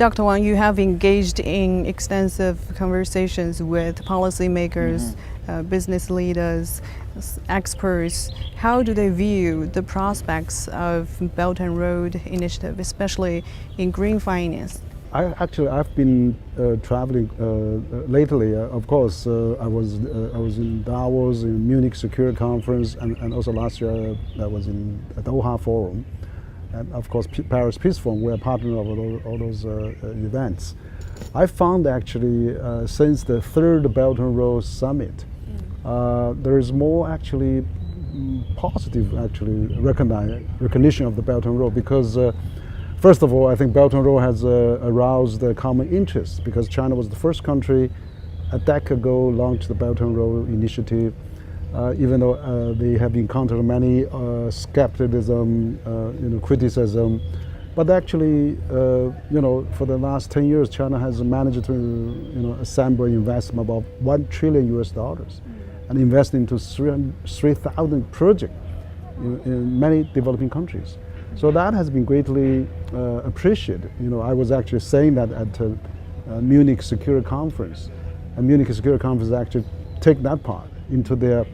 Dr. Wang, you have engaged in extensive conversations with policymakers, business leaders, experts. How do they view the prospects of Belt and Road Initiative, especially in green finance? I've been traveling lately. Of course, I was in Davos, in Munich Security Conference, and also last year I was in Boao Forum, and of course Paris Peace Forum. We're a partner of all those events. I found actually since the third Belt and Road Summit, there is more actually positive recognition of the Belt and Road because. First of all, I think Belt and Road has aroused the common interest because China was the first country a decade ago launched the Belt and Road Initiative, even though they have encountered many skepticism, criticism. But actually, for the last 10 years, China has managed to, assemble investment about $1 trillion and invest into 3,000 projects in many developing countries. So that has been greatly appreciated. I was actually saying that at Munich Security Conference, and Munich Security Conference actually take that part into their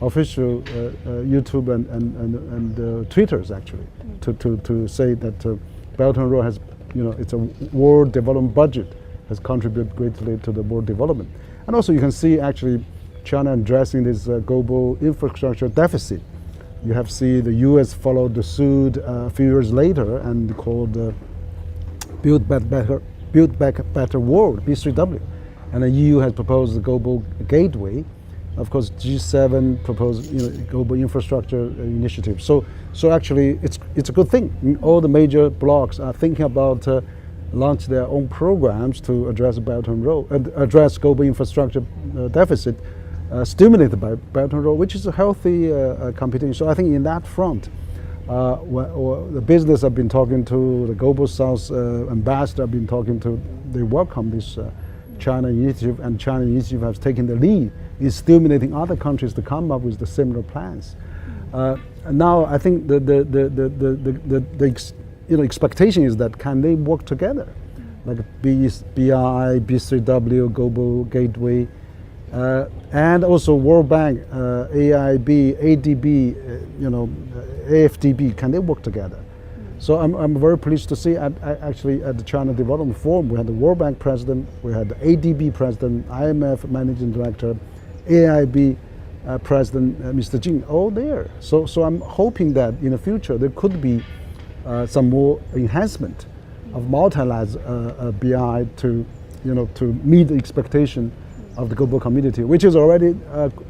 official YouTube and Twitters actually to say that Belt and Road has, it's a world development budget has contributed greatly to the world development, and also you can see actually China addressing this global infrastructure deficit. You have seen the U.S. followed the suit a few years later and called Build Back Better World, B3W. And the EU has proposed the Global Gateway. Of course, G7 proposed Global Infrastructure Initiative. So actually, it's a good thing. All the major blocs are thinking about launch their own programs to address Belt and Road, address global infrastructure deficit. Stimulated by Belt and Road, which is a healthy competition. So I think in that front, the business I've been talking to, the Global South ambassador I've been talking to, they welcome this China initiative, and China initiative has taken the lead in stimulating other countries to come up with the similar plans. Now I think the expectation is that can they work together, like BRI, B3W, Global Gateway. And also World Bank, AIB, ADB, AFDB, can they work together? So I'm very pleased to see actually at the China Development Forum, we had the World Bank President, we had the ADB President, IMF Managing Director, AIB President, Mr. Jin, all there. So I'm hoping that in the future there could be some more enhancement of multilateral BI to meet the expectation of the global community, which is already,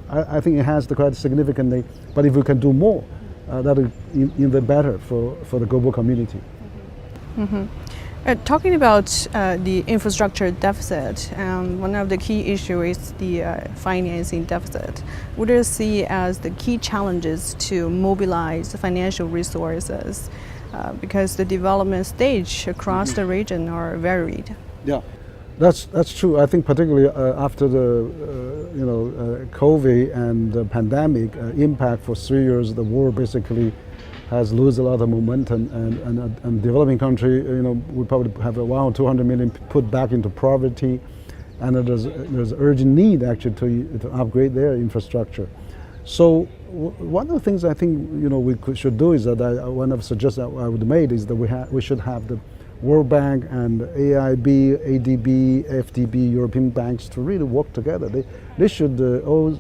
I think, enhanced quite significantly. But if we can do more, that will even better for the global community. Talking about the infrastructure deficit, one of the key issues is the financing deficit. What do you see as the key challenges to mobilize financial resources? Because the development stage across the region are varied. Yeah. That's true. I think particularly after the COVID and the pandemic impact for 3 years, the world basically has lost a lot of momentum, and developing country, we probably have 100 or 200 million put back into poverty, and there's urgent need actually to upgrade their infrastructure. So one of the things I think we should do is that one of the suggestions I would make is that we should have the World Bank and AIB, ADB, FDB, European banks to really work together. They should all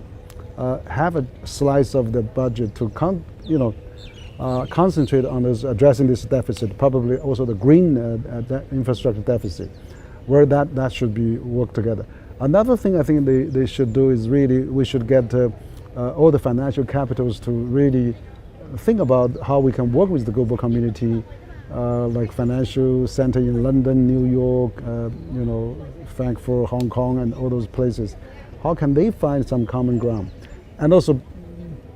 have a slice of the budget to concentrate on addressing this deficit, probably also the green infrastructure deficit, where that should be worked together. Another thing I think they should do is really we should get all the financial capitals to really think about how we can work with the global community, like financial center in London, New York, Frankfurt, Hong Kong, and all those places. How can they find some common ground? And also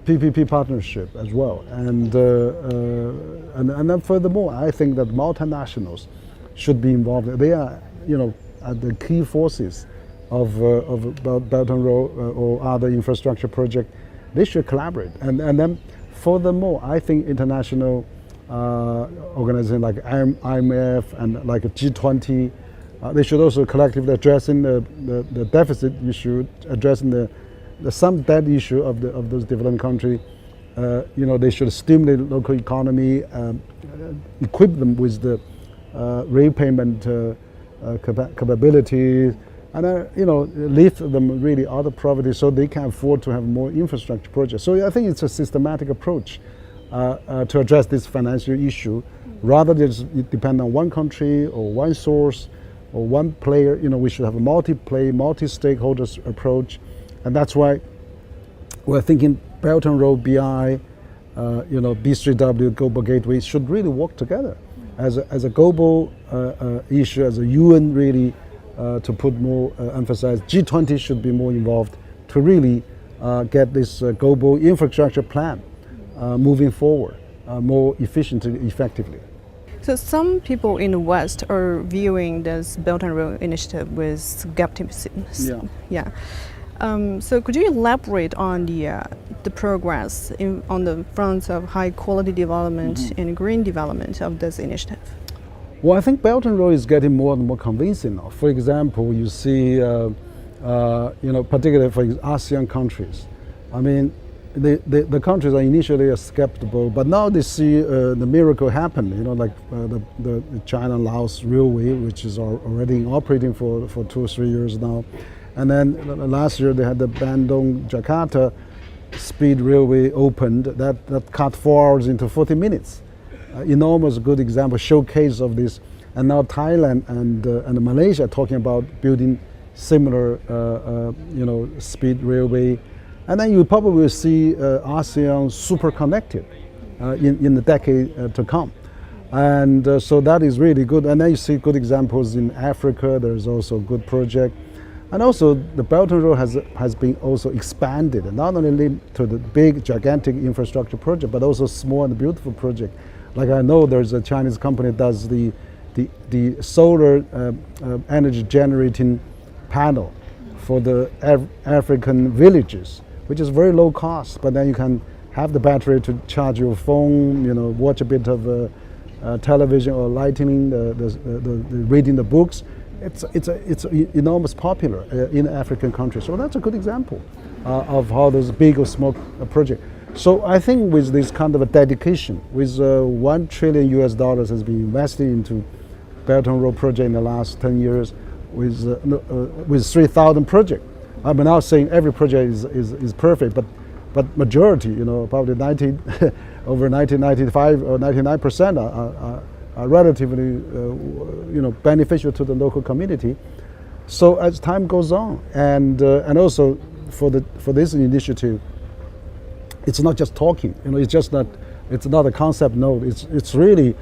PPP partnership as well. And then furthermore, I think that multinationals should be involved. They are, at the key forces of Belt and Road or other infrastructure project. They should collaborate. And then furthermore, I think international organizations like IMF and like G20. They should also collectively addressing the deficit issue, addressing some debt issue of those developing countries. They should stimulate local economy, equip them with the repayment capabilities, and lift them really out of poverty so they can afford to have more infrastructure projects. So I think it's a systematic approach to address this financial issue, rather than just depend on one country or one source or one player. We should have a multi-stakeholders approach, and that's why we're thinking Belt and Road, BI, B3W, Global Gateway should really work together as a global issue, as a UN really to put more emphasis. G20 should be more involved to really get this global infrastructure plan moving forward more efficiently, effectively. So some people in the West are viewing this Belt and Road initiative with skepticism. Yeah. So could you elaborate on the progress on the fronts of high quality development and green development of this initiative? Well, I think Belt and Road is getting more and more convincing now. For example, you see, particularly for ASEAN countries. I mean, the countries are initially skeptical, but now they see the miracle happen. Like the China-Laos Railway, which is already operating for 2 or 3 years now. And then last year they had the Bandung-Jakarta speed railway opened that cut 4 hours into 40 minutes. Enormous good example, showcase of this. And now Thailand and Malaysia are talking about building similar speed railway. And then you probably will see ASEAN super connected in the decade to come. And so that is really good. And then you see good examples in Africa. There's also a good project. And also the Belt and Road has been also expanded, not only to the big gigantic infrastructure project, but also small and beautiful project. Like I know there's a Chinese company that does the solar energy generating panel for the African villages, which is very low cost, but then you can have the battery to charge your phone, watch a bit of television or lighting, the reading the books. It's enormous popular in African countries. So that's a good example of how those big or small project. So I think with this kind of a dedication, with $1 trillion has been invested into Belt and Road project in the last 10 years, with 3,000 projects. I'm not saying every project is perfect, but majority, probably over 1995 or 99% are relatively, beneficial to the local community. So as time goes on, and also for this initiative, it's not just talking. It's not a concept note. It's really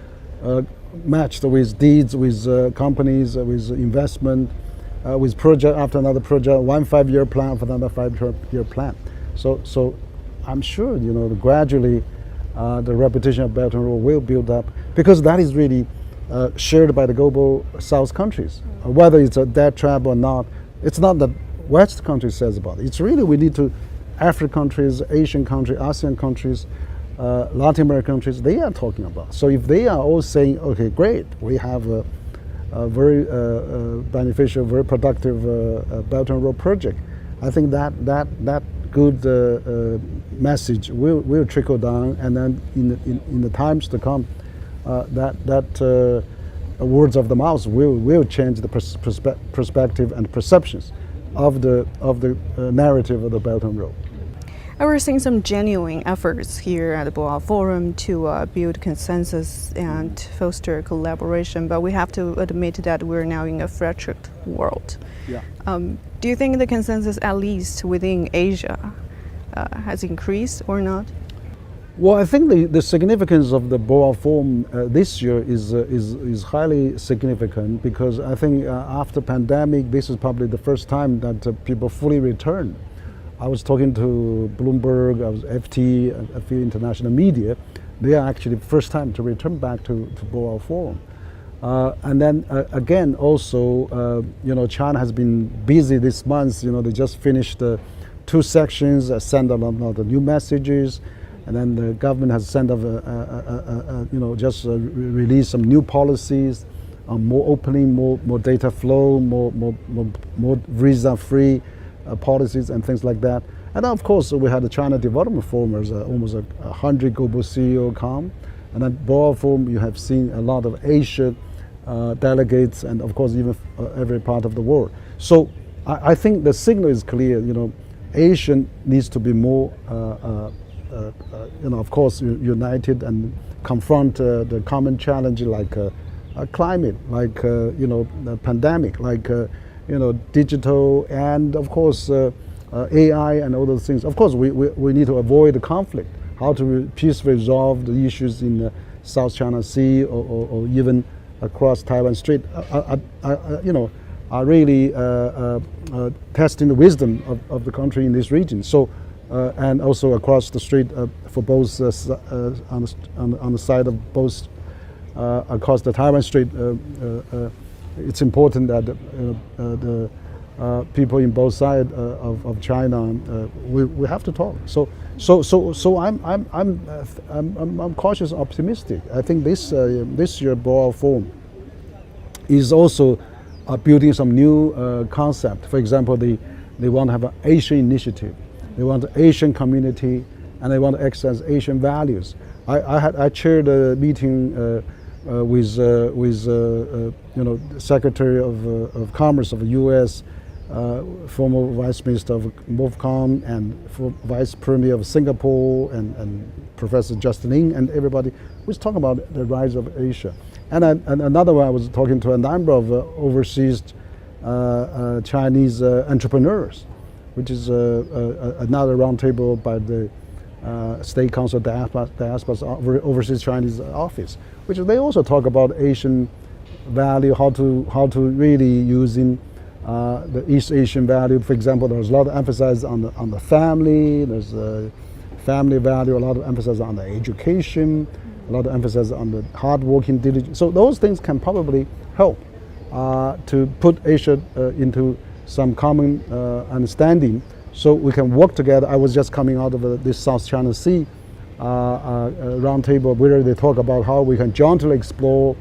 matched with deeds, with companies, with investment, with project after another project, 1 5-year plan for another 5-year plan. So I'm sure gradually the reputation of Belt and Road will build up, because that is really shared by the global South countries. Whether it's a debt trap or not, it's not that West countries says about it. It's really we need to African countries, Asian countries, ASEAN countries, Latin American countries, they are talking about. So if they are all saying, okay, great, we have a very beneficial, very productive Belt and Road project, I think that good message will trickle down, and then in the times to come, that words of the mouth will change the perspective and perceptions of the narrative of the Belt and Road. We're seeing some genuine efforts here at the Boao Forum to build consensus and foster collaboration, but we have to admit that we're now in a fractured world. Yeah. Do you think the consensus, at least within Asia, has increased or not? Well, I think the significance of the Boao Forum this year is highly significant, because I think after pandemic, this is probably the first time that people fully return. I was talking to Bloomberg, I was FT, a few international media. They are actually the first time to return back to Boao Forum. And then again, also, China has been busy this month. They just finished 2 sections, sent a lot of new messages. and then the government has sent off, just released some new policies, more opening, more data flow, more visa-free policies and things like that. And then of course we had the China Development Forum, almost 100 global CEO come, and then Boao Forum, you have seen a lot of Asia delegates, and of course even every part of the world. So I think the signal is clear. Asia needs to be more, of course, united and confront the common challenge like climate, like the pandemic, like digital, and of course AI and all those things. Of course, we need to avoid the conflict. How to peacefully resolve the issues in the South China Sea or even across Taiwan Strait. Are really testing the wisdom of the country in this region. So, and also across the strait for both on the side of both across the Taiwan Strait. It's important that the people in both sides of China we have to talk. So I'm cautiously optimistic. I think this year Boao Forum is also building some new concept. For example, they want to have an Asian initiative. They want an Asian community, and they want to exercise Asian values. I chaired a meeting with Secretary of Commerce of the U.S., former Vice Minister of MOFCOM, and Vice Premier of Singapore, and Professor Justin Ling, and everybody. We talking about the rise of Asia. And another one, I was talking to a number of overseas Chinese entrepreneurs, which is another roundtable by the State Council Diaspora's Overseas Chinese Office, which they also talk about Asian value, how to really using the East Asian value. For example, there's a lot of emphasis on the family. There's family value, a lot of emphasis on the education, a lot of emphasis on the hard-working, diligent. So those things can probably help to put Asia into some common understanding, so we can work together. I was just coming out of this South China Sea roundtable where they talk about how we can jointly explore,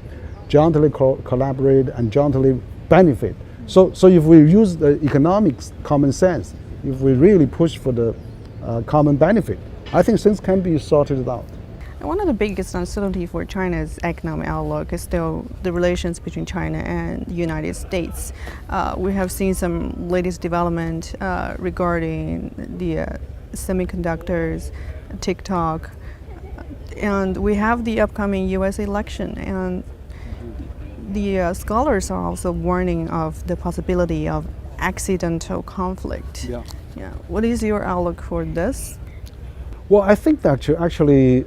jointly collaborate, and jointly benefit. So if we use the economics common sense, if we really push for the common benefit, I think things can be sorted out. One of the biggest uncertainty for China's economic outlook is still the relations between China and the United States. We have seen some latest development regarding the semiconductors, TikTok, and we have the upcoming U.S. election. And the scholars are also warning of the possibility of accidental conflict. Yeah. What is your outlook for this? Well, I think that actually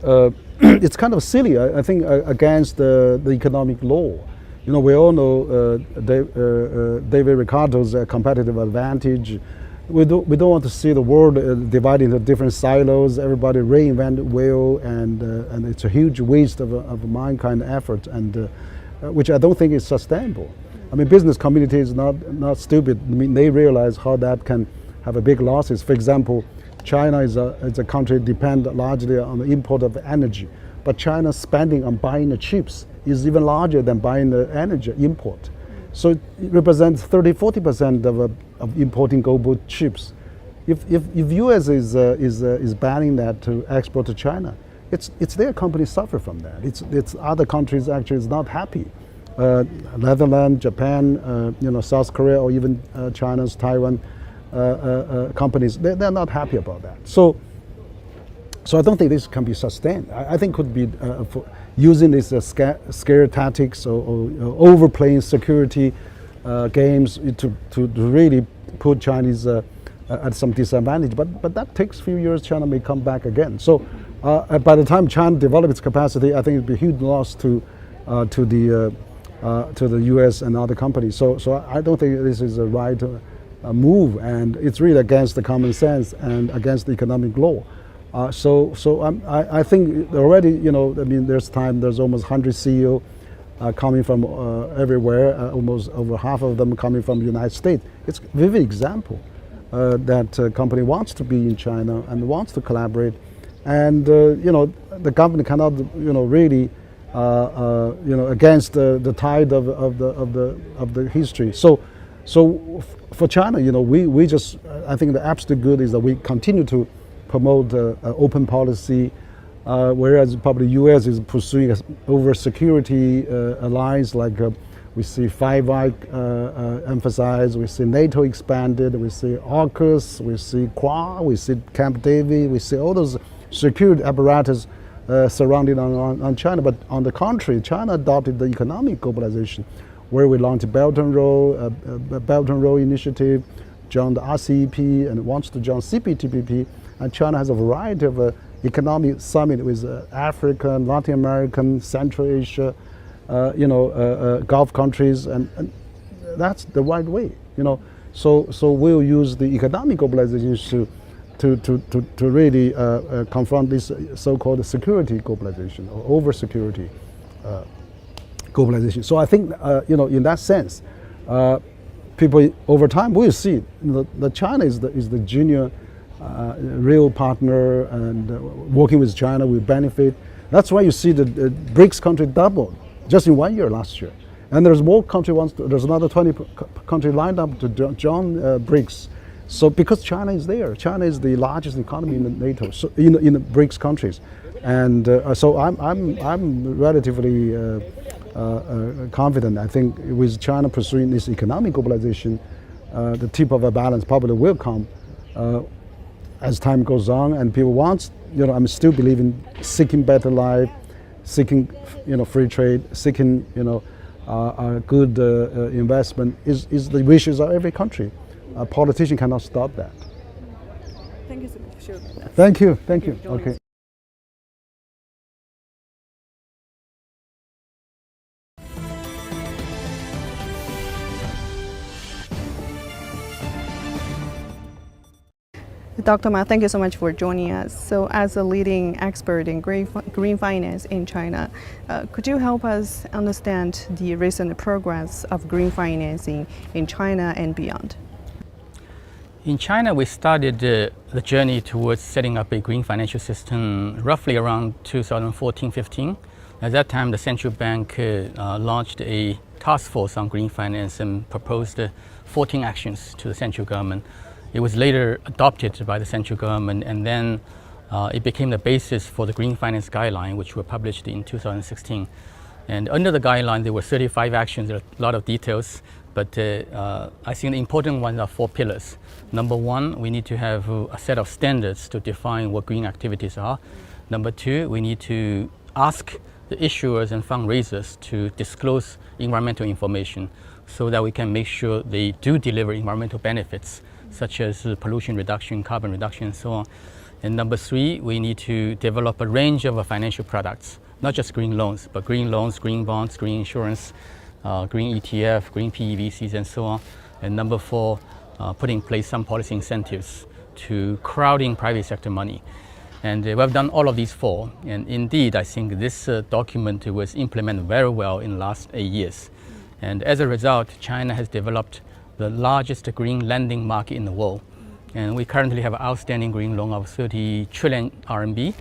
it's kind of silly. I think against the economic law. We all know David Ricardo's competitive advantage. We don't want to see the world divided into different silos. Everybody reinvent the wheel, and it's a huge waste of mankind effort, and which I don't think is sustainable. I mean, business community is not stupid. I mean, they realize how that can have a big losses. For example, China is a country depend largely on the import of energy, but China's spending on buying the chips is even larger than buying the energy import. So it represents 30-40% of importing global chips. If U.S. is banning that to export to China, it's their companies suffer from that. It's other countries actually is not happy. Netherlands, Japan, South Korea, or even China's Taiwan. Companies, they're not happy about that. So I don't think this can be sustained. I think could be for using these scare tactics or overplaying security games to really put Chinese at some disadvantage. But that takes a few years. China may come back again. So by the time China develops its capacity, I think it'd be a huge loss to the U.S. and other companies. So I don't think this is a right move, and it's really against the common sense and against the economic law. So I think already, there's almost 100 CEO coming from everywhere, almost over half of them coming from the United States. It's a vivid example that company wants to be in China and wants to collaborate and the government cannot really against the tide of the history. So for China, we just I think the absolute good is that we continue to promote open policy, whereas probably U.S. is pursuing over security alliance like. We see Five Eyes emphasized, we see NATO expanded, we see AUKUS, we see Quad, we see Camp David, we see all those security apparatus surrounding on China. But on the contrary, China adopted the economic globalization, where we launched Belt and Road Initiative, joined the RCEP, and wants to join CPTPP. And China has a variety of economic summit with African, Latin American, Central Asia, Gulf countries, and that's the right way. So we'll use the economic globalization to really confront this so-called security globalization or over security globalization. So I think in that sense, people over time will see that China is the junior real partner, and working with China will benefit. That's why you see the BRICS country doubled just in 1 year last year, and there's more country there's another 20 country lined up to join BRICS. So because China is there, China is the largest economy in the NATO, so in the BRICS countries, and so I'm relatively confident. I think with China pursuing this economic globalization, the tip of a balance probably will come as time goes on, and people want. I'm still believing seeking better life, seeking free trade, seeking good investment is the wishes of every country. A politician cannot stop that. Thank you so much for sharing that. Thank you. Okay. Dr. Ma, thank you so much for joining us. So as a leading expert in green finance in China, could you help us understand the recent progress of green financing in China and beyond? In China, we started the journey towards setting up a green financial system roughly around 2014-15. At that time, the central bank launched a task force on green finance and proposed 14 actions to the central government. It was later adopted by the central government, and then it became the basis for the Green Finance Guideline, which were published in 2016. And under the guideline, there were 35 actions. There are a lot of details, but I think the important ones are 4 pillars. Number 1, we need to have a set of standards to define what green activities are. Number 2, we need to ask the issuers and fundraisers to disclose environmental information so that we can make sure they do deliver environmental benefits, such as pollution reduction, carbon reduction, and so on. And number 3, we need to develop a range of financial products, not just green loans, but green loans, green bonds, green insurance, green ETF, green PEVCs, and so on. And number 4, put in place some policy incentives to crowd in private sector money. And we've done all of these 4. And indeed, I think this document was implemented very well in the last 8 years. And as a result, China has developed the largest green lending market in the world. And we currently have an outstanding green loan of 30 trillion RMB.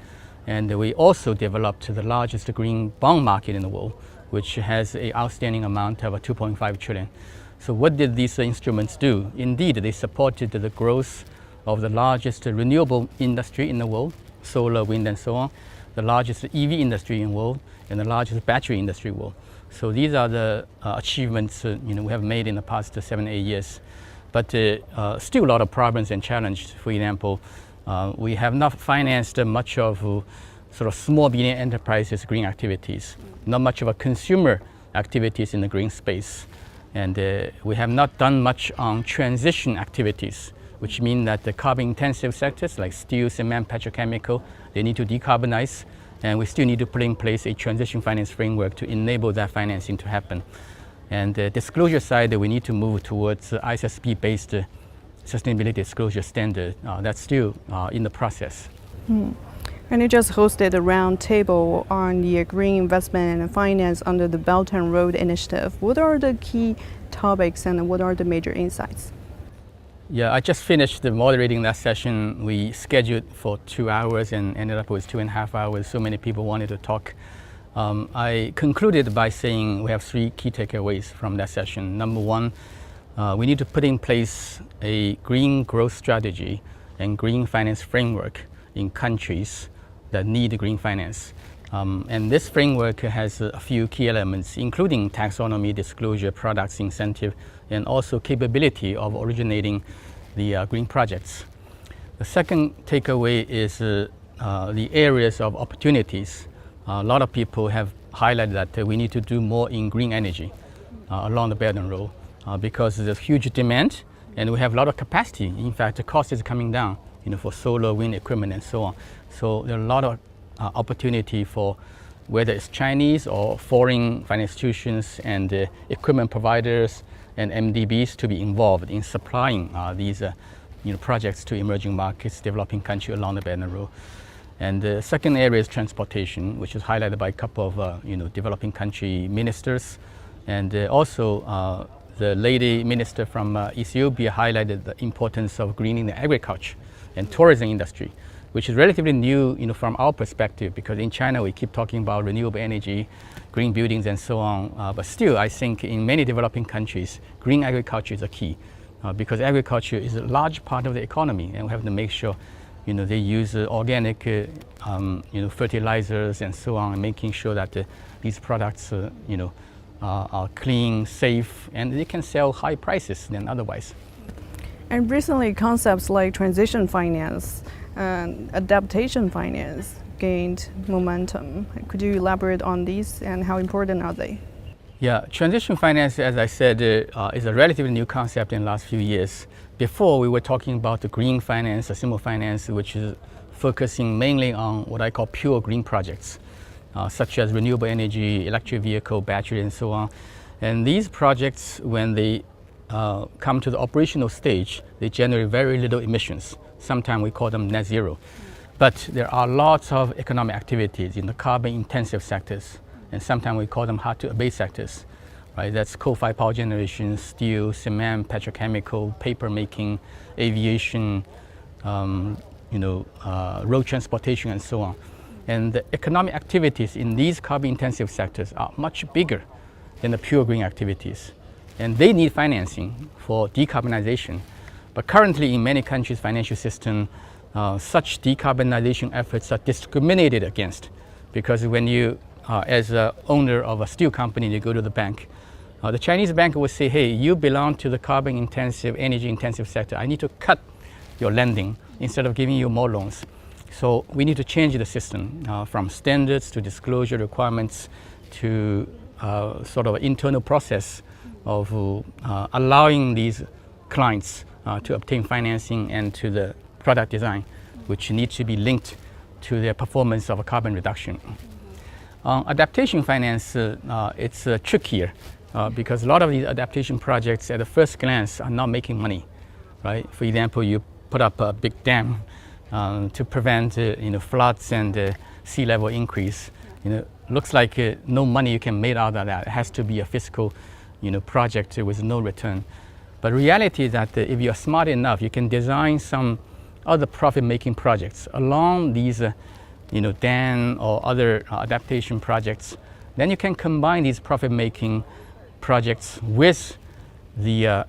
And we also developed the largest green bond market in the world, which has an outstanding amount of 2.5 trillion. So what did these instruments do? Indeed, they supported the growth of the largest renewable industry in the world, solar, wind, and so on, the largest EV industry in the world, and the largest battery industry in the world. So these are the achievements we have made in the past 7-8 years. But still a lot of problems and challenges. For example, we have not financed much of sort of small medium enterprises green activities, not much of a consumer activities in the green space. And we have not done much on transition activities, which mean that the carbon intensive sectors like steel, cement, petrochemical, they need to decarbonize. And we still need to put in place a transition finance framework to enable that financing to happen. And the disclosure side, we need to move towards ISSB-based sustainability disclosure standard. That's still in the process. And you just hosted a roundtable on the green investment and finance under the Belt and Road Initiative. What are the key topics and what are the major insights? Yeah, I just finished the moderating that session. We scheduled for 2 hours and ended up with 2.5 hours. So many people wanted to talk. I concluded by saying we have 3 key takeaways from that session. Number 1, we need to put in place a green growth strategy and green finance framework in countries that need green finance. And this framework has a few key elements, including taxonomy, disclosure, products, incentive, and also capability of originating the green projects. The second takeaway is the areas of opportunities. A lot of people have highlighted that we need to do more in green energy along the Belt and Road because there's huge demand and we have a lot of capacity. In fact, the cost is coming down, for solar, wind equipment, and so on. So there are a lot of opportunity for whether it's Chinese or foreign financial institutions and equipment providers and MDBs to be involved in supplying these projects to emerging markets, developing countries along the Belt and Road. And the second area is transportation, which is highlighted by a couple of developing country ministers, and also the lady minister from Ethiopia highlighted the importance of greening the agriculture and tourism industry, which is relatively new, from our perspective, because in China we keep talking about renewable energy, green buildings, and so on. But still, I think in many developing countries, green agriculture is a key, because agriculture is a large part of the economy, and we have to make sure, they use organic, fertilizers and so on, and making sure that these products, are clean, safe, and they can sell high prices than otherwise. And recently, concepts like transition finance and adaptation finance gained momentum. Could you elaborate on these and how important are they? Yeah, transition finance, as I said, is a relatively new concept in the last few years. Before, we were talking about the green finance, a simple finance, which is focusing mainly on what I call pure green projects, such as renewable energy, electric vehicle, battery, and so on. And these projects, when they come to the operational stage, they generate very little emissions. Sometimes we call them net zero. But there are lots of economic activities in the carbon-intensive sectors, and sometimes we call them hard-to-abate sectors. Right? That's coal-fired power generation, steel, cement, petrochemical, paper making, aviation, road transportation, and so on. And the economic activities in these carbon-intensive sectors are much bigger than the pure green activities. And they need financing for decarbonization. But currently in many countries' financial system, such decarbonization efforts are discriminated against, because when you, as an owner of a steel company, you go to the bank, the Chinese bank will say, hey, you belong to the carbon-intensive, energy-intensive sector. I need to cut your lending instead of giving you more loans. So we need to change the system from standards to disclosure requirements to sort of an internal process of allowing these clients to obtain financing and to the product design, which needs to be linked to their performance of a carbon reduction. Adaptation finance, it's trickier because a lot of these adaptation projects at the first glance are not making money, right? For example, you put up a big dam to prevent floods and sea level increase. Looks like no money you can make out of that. It has to be a fiscal project with no return. But reality is that if you're smart enough, you can design some other profit-making projects along these dam or other adaptation projects. Then you can combine these profit-making projects with the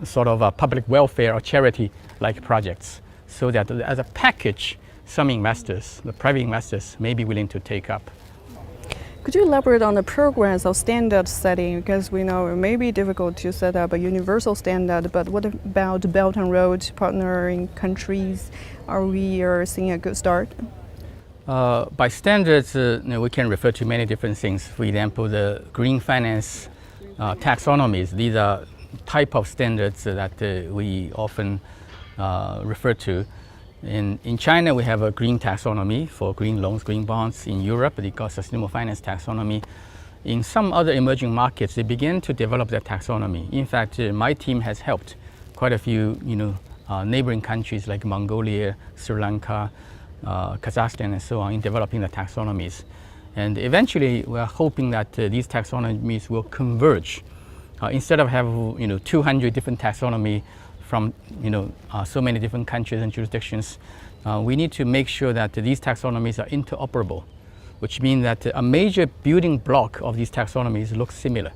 sort of public welfare or charity-like projects, so that as a package, some investors, the private investors, may be willing to take up. Could you elaborate on the progress of standard setting? Because we know it may be difficult to set up a universal standard, but what about Belt and Road partnering countries? Are we seeing a good start? By standards, we can refer to many different things. For example, the green finance taxonomies. These are type of standards that we often refer to. In China, we have a green taxonomy for green loans, green bonds. In Europe, they got sustainable finance taxonomy. In some other emerging markets, they begin to develop their taxonomy. In fact, my team has helped quite a few, neighboring countries like Mongolia, Sri Lanka, Kazakhstan, and so on, in developing the taxonomies. And eventually, we are hoping that these taxonomies will converge. Instead of having 200 different taxonomy from so many different countries and jurisdictions, we need to make sure that these taxonomies are interoperable, which means that a major building block of these taxonomies looks similar.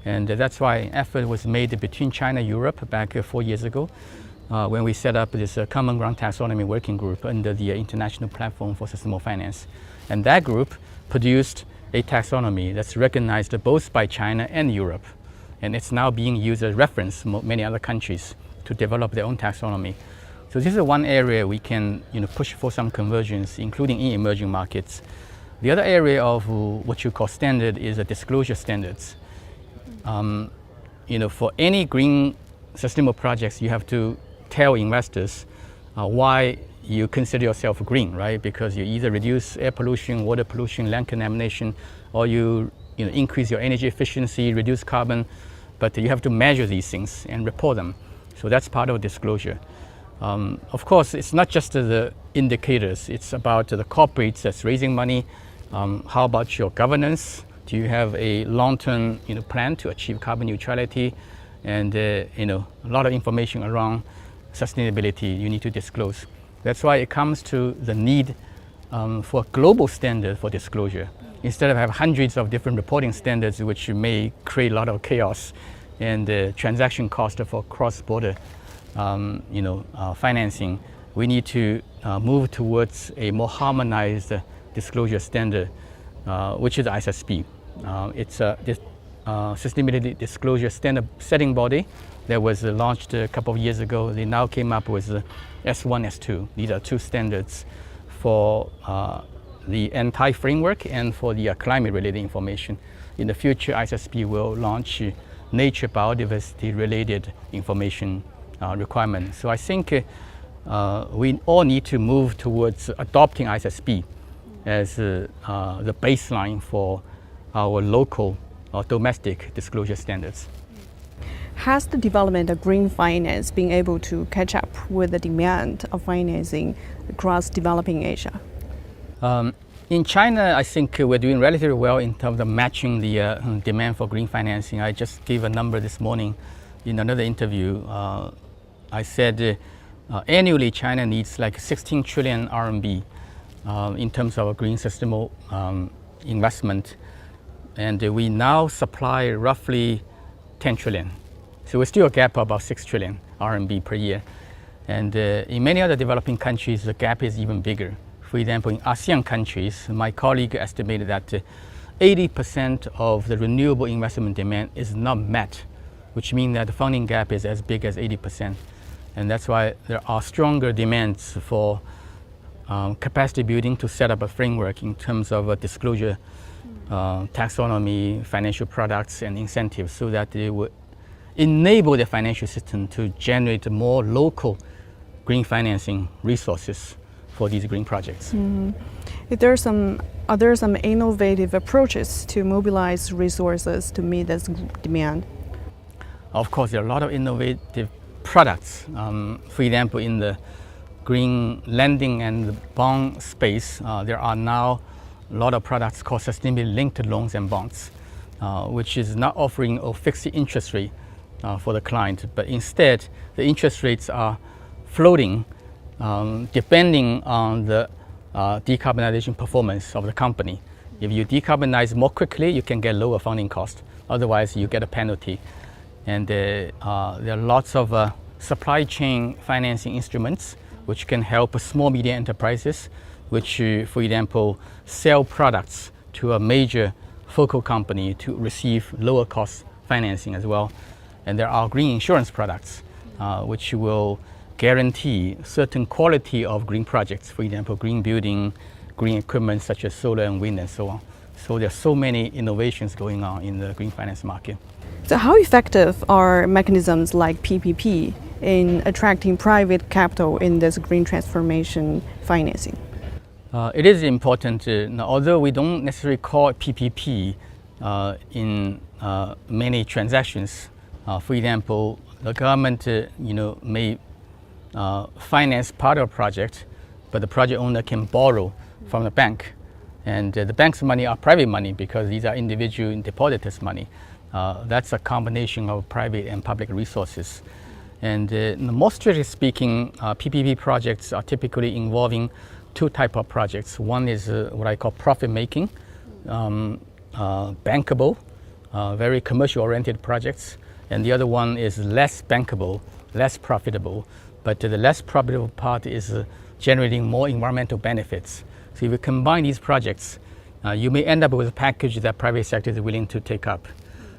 And that's why an effort was made between China and Europe back 4 years ago when we set up this Common Ground Taxonomy Working Group under the International Platform for Sustainable Finance. And that group produced a taxonomy that's recognized both by China and Europe. And it's now being used as reference for many other countries to develop their own taxonomy. So this is one area we can push for some convergence, including in emerging markets. The other area of what you call standard is disclosure standards. For any green sustainable projects, you have to tell investors why you consider yourself green, right? Because you either reduce air pollution, water pollution, land contamination, or you increase your energy efficiency, reduce carbon, but you have to measure these things and report them. So that's part of disclosure. Of course, it's not just the indicators, it's about the corporates that's raising money. How about your governance? Do you have a long-term plan to achieve carbon neutrality? And a lot of information around sustainability you need to disclose. That's why it comes to the need for a global standard for disclosure. Instead of having hundreds of different reporting standards, which may create a lot of chaos and transaction cost for cross-border financing, we need to move towards a more harmonized disclosure standard, which is ISSB. It's a sustainability disclosure standard setting body that was launched a couple of years ago. They now came up with S1, S2. These are two standards for the entire framework and for the climate-related information. In the future, ISSB will launch nature biodiversity-related information requirements. So I think we all need to move towards adopting ISSB as the baseline for our local or domestic disclosure standards. Has the development of green finance been able to catch up with the demand of financing across developing Asia? In China, I think we're doing relatively well in terms of matching the demand for green financing. I just gave a number this morning in another interview. I said annually China needs like 16 trillion RMB in terms of green sustainable investment. And we now supply roughly 10 trillion. So we're still a gap of about 6 trillion RMB per year. And in many other developing countries, the gap is even bigger. For example, in ASEAN countries, my colleague estimated that 80% of the renewable investment demand is not met, which means that the funding gap is as big as 80%. And that's why there are stronger demands for capacity building to set up a framework in terms of disclosure, taxonomy, financial products, and incentives, so that they would enable the financial system to generate more local green financing resources for these green projects. Are there some innovative approaches to mobilize resources to meet this demand? Of course, there are a lot of innovative products. For example, in the green lending and the bond space, there are now a lot of products called sustainability linked loans and bonds, which is not offering a fixed interest rate for the client, but instead the interest rates are floating depending on the decarbonization performance of the company. If you decarbonize more quickly, you can get lower funding cost. Otherwise, you get a penalty. And there are lots of supply chain financing instruments which can help small medium enterprises, which, for example, sell products to a major focal company to receive lower cost financing as well. And there are green insurance products which will guarantee certain quality of green projects, for example, green building, green equipment such as solar and wind and so on. So there are so many innovations going on in the green finance market. So how effective are mechanisms like PPP in attracting private capital in this green transformation financing? It is important, although we don't necessarily call it PPP in many transactions. For example, the government may finance part of a project, but the project owner can borrow from the bank. And the bank's money are private money because these are individual depositors' money. That's a combination of private and public resources. And most strictly speaking, PPP projects are typically involving two types of projects. One is what I call profit making, bankable, very commercial oriented projects. And the other one is less bankable, less profitable. But the less profitable part is generating more environmental benefits. So if you combine these projects, you may end up with a package that private sector is willing to take up.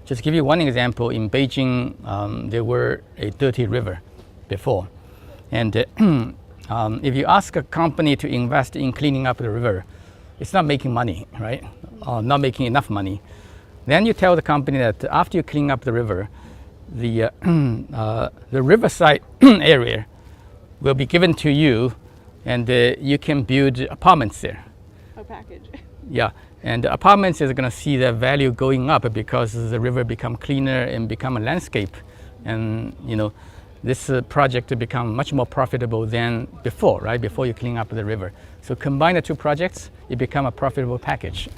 Just to give you one example, in Beijing, there were a dirty river before. And if you ask a company to invest in cleaning up the river, it's not making money, right? Not making enough money. Then you tell the company that after you clean up the river, the riverside area will be given to you, and you can build apartments there. A package. Yeah, and the apartments is going to see their value going up because the river become cleaner and become a landscape, and this project will become much more profitable than before, right? Before you clean up the river. So combine the two projects, it become a profitable package.